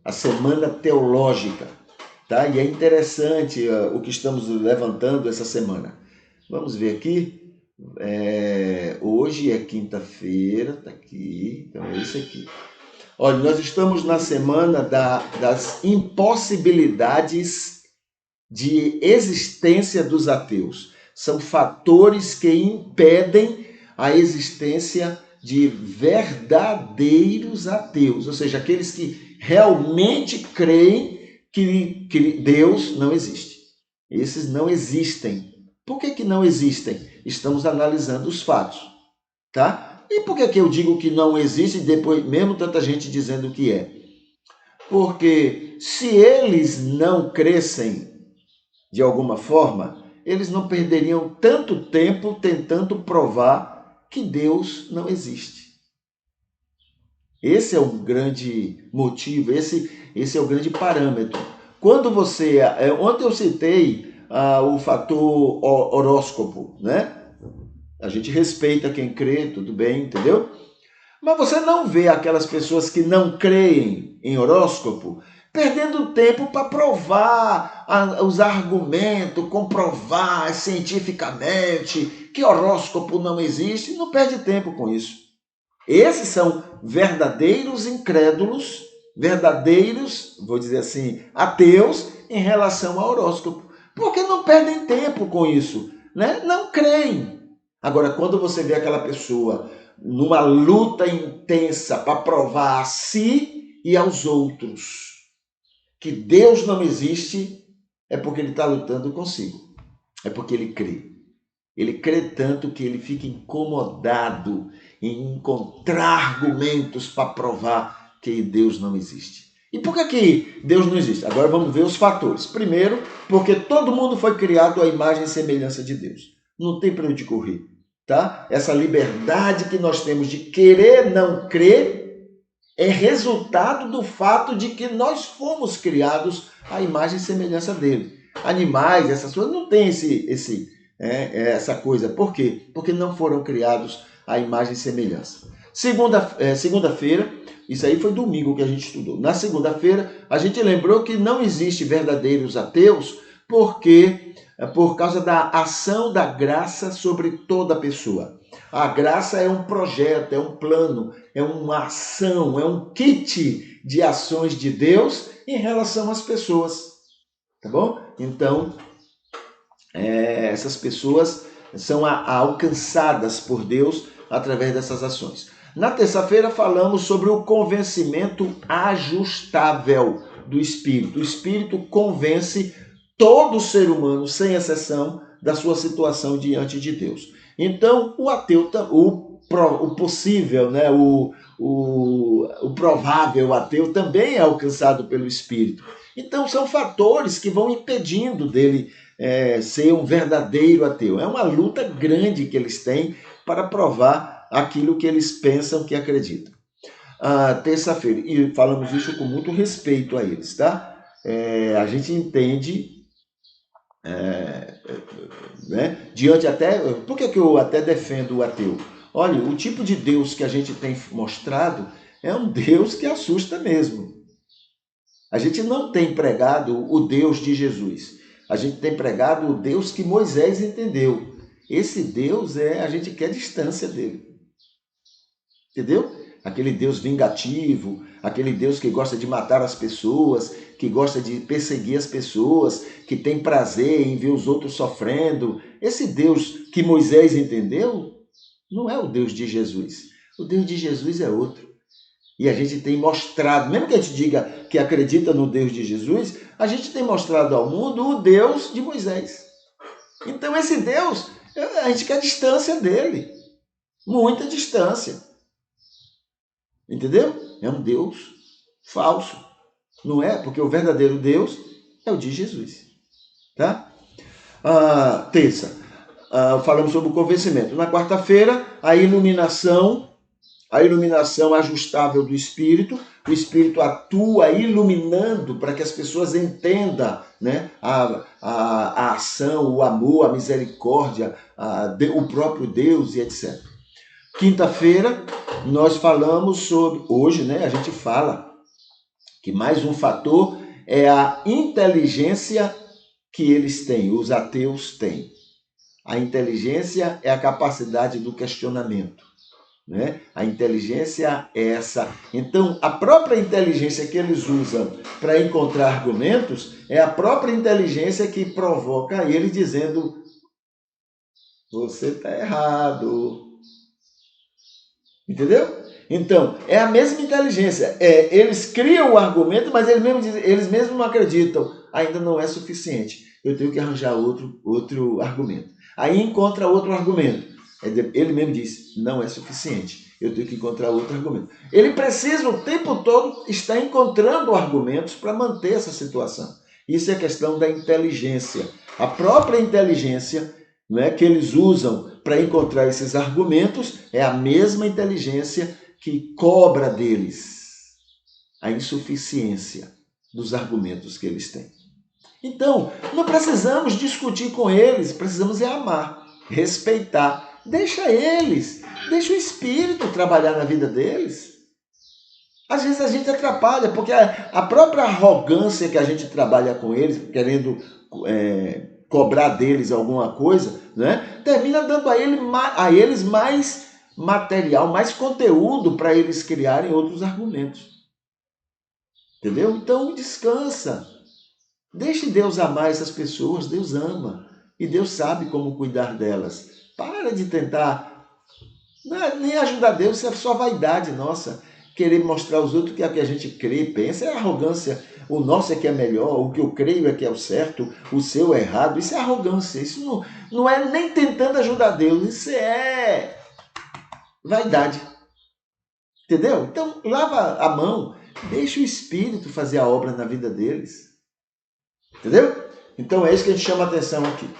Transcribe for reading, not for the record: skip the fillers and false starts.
a semana teológica, tá? E é interessante o que estamos levantando essa semana. Vamos ver aqui. Hoje é quinta-feira, tá aqui, então é isso aqui. Olha, nós estamos na semana das impossibilidades de existência dos ateus. São fatores que impedem a existência de verdadeiros ateus, ou seja, aqueles que realmente creem que Deus não existe. Esses não existem. Por que não existem? Estamos analisando os fatos, tá? E por que eu digo que não existe e depois mesmo tanta gente dizendo que é? Porque se eles não crescem de alguma forma, eles não perderiam tanto tempo tentando provar que Deus não existe. Esse é um grande motivo, esse é o grande parâmetro. Quando você. Ontem eu citei o fator horóscopo, né? A gente respeita quem crê, tudo bem, entendeu? Mas você não vê aquelas pessoas que não creem em horóscopo perdendo tempo para provar, usar argumento, comprovar cientificamente que horóscopo não existe. Não perde tempo com isso. Esses são verdadeiros incrédulos, verdadeiros, vou dizer assim, ateus em relação ao horóscopo. Porque não perdem tempo com isso, né? Não creem. Agora, quando você vê aquela pessoa numa luta intensa para provar a si e aos outros que Deus não existe, é porque ele está lutando consigo. É porque ele crê. Ele crê tanto que ele fica incomodado em encontrar argumentos para provar que Deus não existe. E por que Deus não existe? Agora vamos ver os fatores. Primeiro, porque todo mundo foi criado à imagem e semelhança de Deus. Não tem para onde correr, tá? Essa liberdade que nós temos de querer não crer é resultado do fato de que nós fomos criados à imagem e semelhança dele. Animais, essas coisas, não tem essa coisa. Por quê? Porque não foram criados à imagem e semelhança. Segunda-feira, isso aí foi domingo que a gente estudou. Na segunda-feira, a gente lembrou que não existe verdadeiros ateus porque por causa da ação da graça sobre toda pessoa. A graça é um projeto, é um plano, é uma ação, é um kit de ações de Deus em relação às pessoas. Tá bom? Então, essas pessoas são alcançadas por Deus através dessas ações. Na terça-feira falamos sobre o convencimento ajustável do Espírito. O Espírito convence todo ser humano, sem exceção, da sua situação diante de Deus. Então, o ateu, o possível, né, o provável ateu também é alcançado pelo Espírito. Então, são fatores que vão impedindo dele ser um verdadeiro ateu. É uma luta grande que eles têm para provar aquilo que eles pensam que acreditam. Terça-feira, e falamos isso com muito respeito a eles, tá? A gente entende, né? Diante até. Por que eu até defendo o ateu? Olha, o tipo de Deus que a gente tem mostrado é um Deus que assusta mesmo. A gente não tem pregado o Deus de Jesus. A gente tem pregado o Deus que Moisés entendeu. Esse Deus a gente quer distância dele. Entendeu? Aquele Deus vingativo, aquele Deus que gosta de matar as pessoas, que gosta de perseguir as pessoas, que tem prazer em ver os outros sofrendo. Esse Deus que Moisés entendeu não é o Deus de Jesus. O Deus de Jesus é outro. E a gente tem mostrado, mesmo que a gente diga que acredita no Deus de Jesus, a gente tem mostrado ao mundo o Deus de Moisés. Então esse Deus, a gente quer distância dele. Muita distância. Entendeu? É um Deus falso. Não é? Porque o verdadeiro Deus é o de Jesus. Tá? Terça, falamos sobre o convencimento. Na quarta-feira, a iluminação ajustável do Espírito. O Espírito atua iluminando para que as pessoas entendam, né, a ação, o amor, a misericórdia, o próprio Deus e etc. Quinta-feira, nós falamos sobre... Hoje, né, a gente fala que mais um fator é a inteligência que eles têm, os ateus têm. A inteligência é a capacidade do questionamento, né? A inteligência é essa. Então, a própria inteligência que eles usam para encontrar argumentos é a própria inteligência que provoca eles dizendo: você está errado. Entendeu? Então, é a mesma inteligência. Eles criam o argumento, mas eles mesmos não acreditam. Ainda não é suficiente. Eu tenho que arranjar outro argumento. Aí encontra outro argumento. Ele mesmo diz, não é suficiente. Eu tenho que encontrar outro argumento. Ele precisa o tempo todo estar encontrando argumentos para manter essa situação. Isso é questão da inteligência. A própria inteligência, não é, que eles usam para encontrar esses argumentos é a mesma inteligência que cobra deles a insuficiência dos argumentos que eles têm. Então, não precisamos discutir com eles, precisamos amar, respeitar. Deixa eles, deixa o Espírito trabalhar na vida deles. Às vezes a gente atrapalha, porque a própria arrogância que a gente trabalha com eles, querendo cobrar deles alguma coisa, né, termina dando a eles mais material, mais conteúdo para eles criarem outros argumentos. Entendeu? Então descansa. Deixe Deus amar essas pessoas, Deus ama. E Deus sabe como cuidar delas. Para de tentar, nem ajudar Deus, isso é só vaidade nossa. Querer mostrar aos outros que é o que a gente crê e pensa, é arrogância. O nosso é que é melhor, o que eu creio é que é o certo, o seu é errado. Isso é arrogância. Isso não é nem tentando ajudar Deus, isso é vaidade. Entendeu? Então, lava a mão, deixa o Espírito fazer a obra na vida deles. Entendeu? Então é isso que a gente chama a atenção aqui.